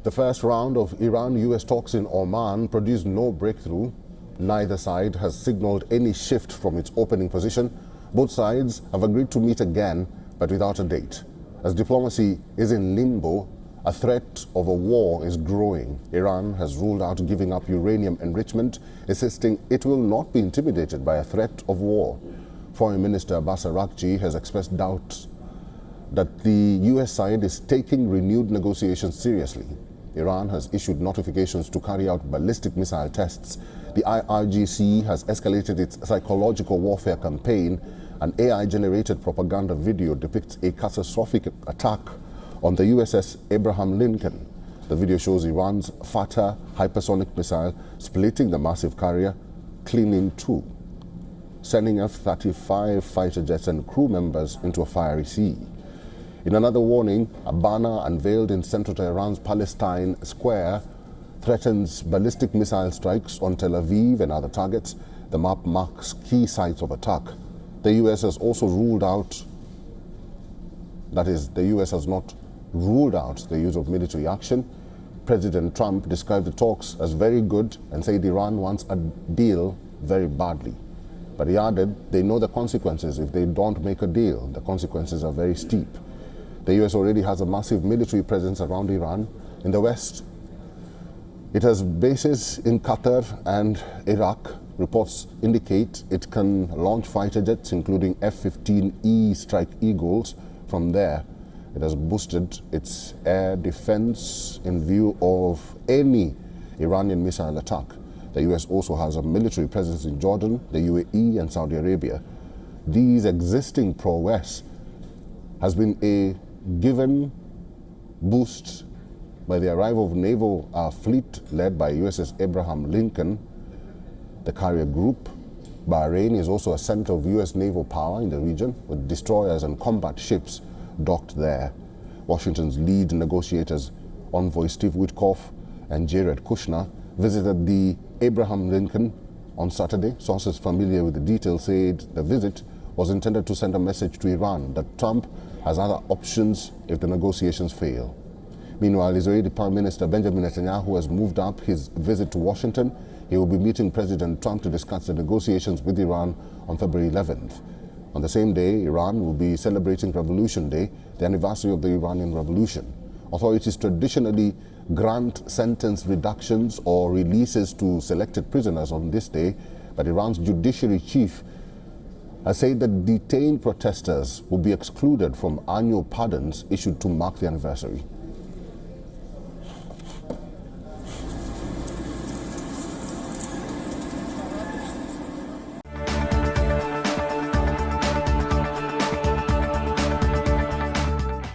The first round of Iran-U.S. talks in Oman produced no breakthrough. Neither side has signaled any shift from its opening position. Both sides have agreed to meet again, but without a date. As diplomacy is in limbo, a threat of a war is growing. Iran has ruled out giving up uranium enrichment, insisting it will not be intimidated by a threat of war. Foreign Minister Abbas Araghchi has expressed doubts that the U.S. side is taking renewed negotiations seriously. Iran has issued notifications to carry out ballistic missile tests. The IRGC has escalated its psychological warfare campaign. An AI-generated propaganda video depicts a catastrophic attack on the USS Abraham Lincoln. The video shows Iran's Fatah hypersonic missile splitting the massive carrier clean in two, sending F-35 fighter jets and crew members into a fiery sea. In another warning, a banner unveiled in central Tehran's Palestine Square threatens ballistic missile strikes on Tel Aviv and other targets. The map marks key sites of attack. The U.S. has also ruled out, that is, the U.S. has not ruled out the use of military action. President Trump described the talks as very good and said Iran wants a deal very badly. But he added they know the consequences if they don't make a deal. The consequences are very steep. The U.S. already has a massive military presence around Iran. In the West, it has bases in Qatar and Iraq. Reports indicate it can launch fighter jets, including F-15E Strike Eagles, from there. It has boosted its air defense in view of any Iranian missile attack. The U.S. also has a military presence in Jordan, the UAE, and Saudi Arabia. These existing prowess has been a given boost by the arrival of naval fleet led by USS Abraham Lincoln, the carrier group. Bahrain is also a center of U.S. naval power in the region, with destroyers and combat ships docked there. Washington's lead negotiators, envoy Steve Witkoff and Jared Kushner, visited the Abraham Lincoln on Saturday. Sources familiar with the details said the visit was intended to send a message to Iran that Trump has other options if the negotiations fail. Meanwhile, Israeli Prime Minister Benjamin Netanyahu has moved up his visit to Washington. He will be meeting President Trump to discuss the negotiations with Iran on February 11th. On the same day, Iran will be celebrating Revolution Day, the anniversary of the Iranian Revolution. Authorities traditionally grant sentence reductions or releases to selected prisoners on this day, but Iran's judiciary chief has said that detained protesters will be excluded from annual pardons issued to mark the anniversary.